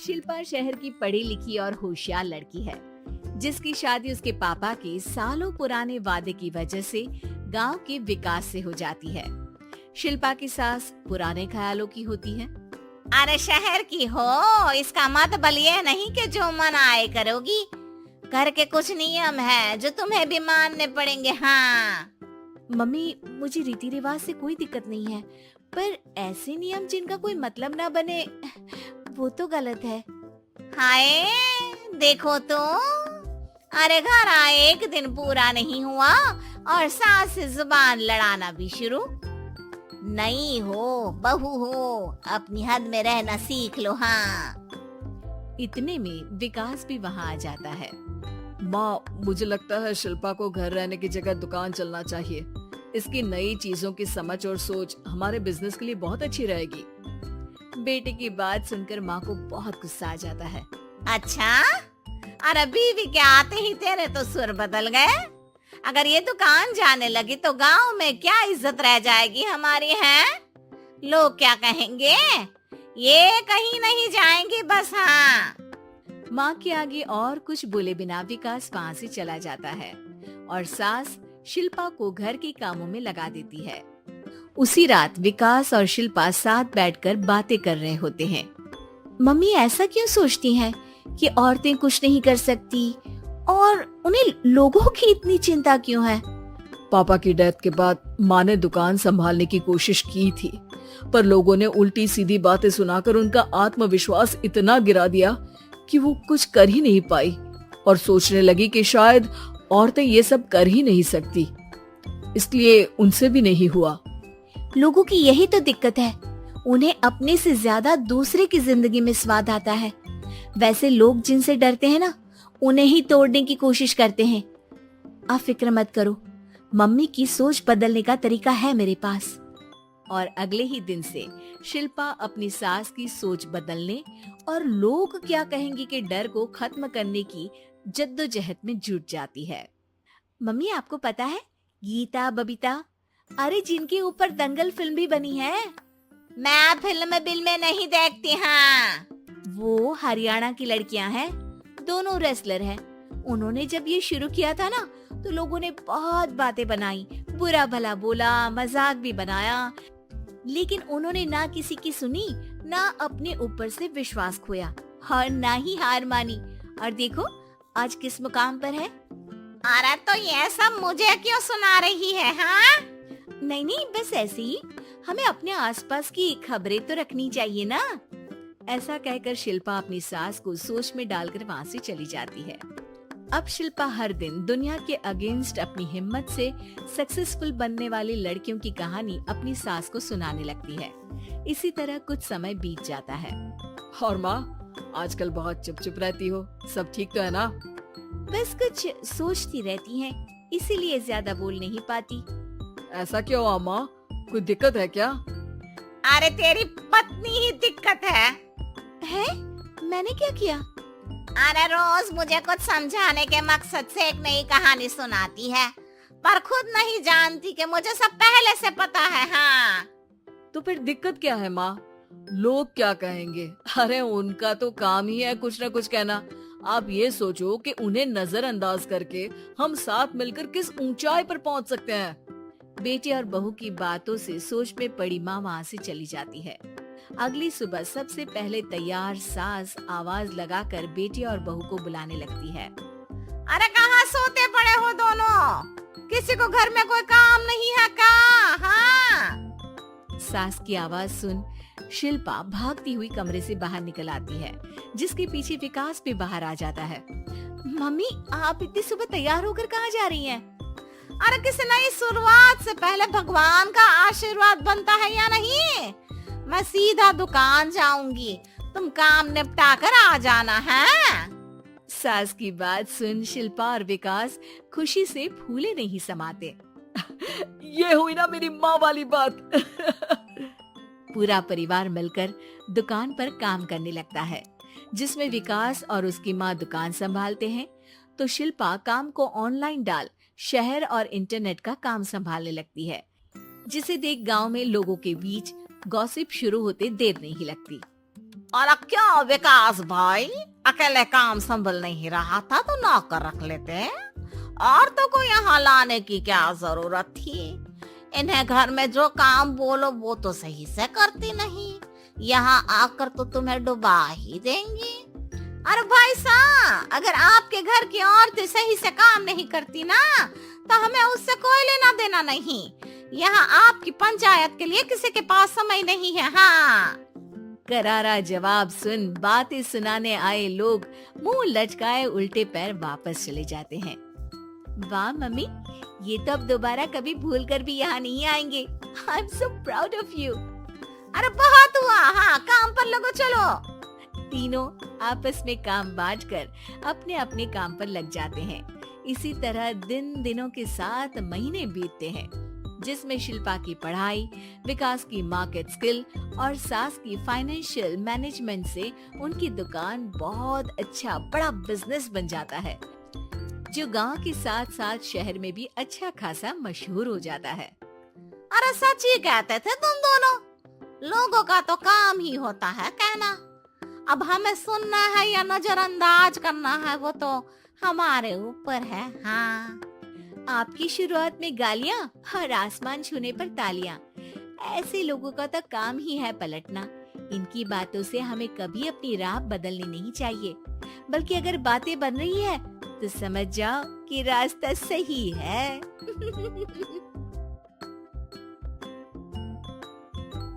शिल्पा शहर की पढ़ी लिखी और होशियार लड़की है, जिसकी शादी उसके पापा के सालों पुराने वादे की वजह से गांव के विकास से हो जाती है। शिल्पा की सास पुराने ख्यालों की होती है। अरे शहर की हो, इसका मतलब ये नहीं कि जो मन आए करोगी। घर के कुछ नियम है जो तुम्हें भी मानने पड़ेंगे। हाँ मम्मी, मुझे रीति रिवाज से कोई दिक्कत नहीं है, पर ऐसे नियम जिनका कोई मतलब ना बने, वो तो गलत है। हाय, देखो तो, अरे घर आए एक दिन पूरा नहीं हुआ और सास से जुबान लड़ाना भी शुरू। नहीं हो, बहू हो, अपनी हद में रहना सीख लो। हाँ इतने में विकास भी वहाँ आ जाता है। माँ, मुझे लगता है शिल्पा को घर रहने की जगह दुकान चलना चाहिए। इसकी नई चीजों की समझ और सोच हमारे बिजनेस के लिए बहुत अच्छी रहेगी। बेटे की बात सुनकर माँ को बहुत गुस्सा आ जाता है। अच्छा, अरे बीवी के आते ही तेरे तो सुर बदल गए। अगर ये दुकान जाने लगी तो गांव में क्या इज्जत रह जाएगी हमारी है? लोग क्या कहेंगे? ये कहीं नहीं जाएंगी बस। हाँ माँ के आगे और कुछ बोले बिना विकास वहाँ से चला जाता है और सास शिल्पा को घर के कामों में लगा देती है। उसी रात विकास और शिल्पा साथ बैठकर बातें कर रहे होते हैं। मम्मी ऐसा क्यों सोचती हैं कि औरतें कुछ नहीं कर सकती और उन्हें लोगों की इतनी चिंता क्यों है? पापा की डेथ के बाद माँ ने दुकान संभालने की कोशिश की थी, पर लोगों ने उल्टी सीधी बातें सुनाकर उनका आत्मविश्वास इतना गिरा दिया कि वो कुछ कर ही नहीं पाई और सोचने लगी कि शायद औरतें ये सब कर ही नहीं सकती, इसलिए उनसे भी नहीं हुआ। लोगों की यही तो दिक्कत है, उन्हें अपने से ज्यादा दूसरे की जिंदगी में स्वाद आता है। वैसे लोग जिनसे डरते हैं ना, उन्हें ही तोड़ने की कोशिश करते हैं। आप फिक्र मत करो, मम्मी की सोच बदलने का तरीका है मेरे पास। और अगले ही दिन से शिल्पा अपनी सास की सोच बदलने और लोग क्या कहेंगे के डर को खत्म करने की जद्दोजहद में जुट जाती है। मम्मी, आपको पता है गीता, बबीता, अरे जिनके ऊपर दंगल फिल्म भी बनी है। मैं फिल्म बिल में नहीं देखती। हाँ वो हरियाणा की लड़कियां हैं, दोनों रेसलर हैं। उन्होंने जब ये शुरू किया था ना, तो लोगों ने बहुत बातें बनाई, बुरा भला बोला, मजाक भी बनाया, लेकिन उन्होंने ना किसी की सुनी, ना अपने ऊपर से विश्वास खोया और ना ही हार मानी। और देखो आज किस मुकाम पर है। अरे तो ये सब मुझे क्यों सुना रही है? हाँ नहीं, बस ऐसे ही हमें अपने आसपास की खबरें तो रखनी चाहिए ना। ऐसा कहकर शिल्पा अपनी सास को सोच में डालकर वहाँ से चली जाती है। अब शिल्पा हर दिन दुनिया के अगेंस्ट अपनी हिम्मत से सक्सेसफुल बनने वाली लड़कियों की कहानी अपनी सास को सुनाने लगती है। इसी तरह कुछ समय बीत जाता है। और माँ, आजकल बहुत चुप चुप रहती हो, सब ठीक तो है ना? बस कुछ सोचती रहती हैं, इसीलिए ज्यादा बोल नहीं पाती। ऐसा क्यों हुआ माँ? कोई दिक्कत है क्या? अरे तेरी पत्नी ही दिक्कत है। मैंने क्या किया? अरे रोज मुझे कुछ समझाने के मकसद से एक नई कहानी सुनाती है, पर खुद नहीं जानती कि मुझे सब पहले से पता है। हाँ तो फिर दिक्कत क्या है माँ? लोग क्या कहेंगे? अरे उनका तो काम ही है कुछ न कुछ कहना। आप ये सोचो कि उन्हें नजरअंदाज करके हम साथ मिलकर किस ऊंचाई पर पहुंच सकते हैं। बेटे और बहू की बातों से सोच में पड़ी माँ वहाँ से चली जाती है। अगली सुबह सबसे पहले तैयार सास आवाज लगाकर बेटे और बहू को बुलाने लगती है। अरे कहाँ सोते पड़े हो दोनों? किसी को घर में कोई काम नहीं है का? हाँ सास की आवाज सुन शिल्पा भागती हुई कमरे से बाहर निकल आती है, जिसके पीछे विकास भी बाहर आ जाता है। मम्मी, आप इतनी सुबह तैयार होकर कहाँ जा रही हैं? अरे किसी नई शुरुआत से पहले भगवान का आशीर्वाद बनता है या नहीं? मैं सीधा दुकान जाऊंगी, तुम काम निपटा कर आ जाना है। सास की बात सुन शिल्पा और विकास खुशी से फूले नहीं समाते। ये हुई ना मेरी माँ वाली बात। पूरा परिवार मिलकर दुकान पर काम करने लगता है, जिसमें विकास और उसकी माँ दुकान संभालते हैं, तो शिल्पा काम को ऑनलाइन डाल शहर और इंटरनेट का काम संभालने लगती है, जिसे देख गांव में लोगों के बीच गॉसिप शुरू होते देर नहीं लगती। और क्या विकास भाई, अकेले काम संभल नहीं रहा था तो नौकर रख लेते, और तो को यहाँ लाने की क्या जरूरत थी। इन्हें घर में जो काम बोलो वो तो सही से करती नहीं, यहाँ आकर तो तुम्हें डुबा ही देंगी। अरे भाई साहब, अगर आपके घर की औरतें सही से काम नहीं करती ना तो हमें उससे कोई लेना देना नहीं। यहाँ आपकी पंचायत के लिए किसी के पास समय नहीं है। हाँ, करारा जवाब सुन बातें सुनाने आए लोग मुंह लटकाए उल्टे पैर वापस चले जाते हैं। वाह मम्मी, ये तो अब दोबारा कभी भूल कर भी यहाँ नहीं आएंगे। I am so proud of you. अरे बहुत हुआ, हाँ काम पर लगो चलो। तीनों आपस में काम बांटकर अपने अपने काम पर लग जाते हैं। इसी तरह दिनों के साथ महीने बीतते हैं, जिसमें शिल्पा की पढ़ाई, विकास की मार्केट स्किल और सास की फाइनेंशियल मैनेजमेंट से उनकी दुकान बहुत अच्छा बड़ा बिजनेस बन जाता है, जो गांव के साथ साथ शहर में भी अच्छा खासा मशहूर हो जाता है। अरे सच ही कहते थे तुम दोनों, लोगों का तो काम ही होता है कहना। अब हमें सुनना है या नजरअंदाज करना है वो तो हमारे ऊपर है। हाँ, आपकी शुरुआत में गालियाँ और आसमान छूने पर तालियां, ऐसे लोगों का तो काम ही है पलटना। इनकी बातों से हमें कभी अपनी राह बदलनी नहीं चाहिए, बल्कि अगर बातें बन रही है तो समझ जाओ कि रास्ता सही है।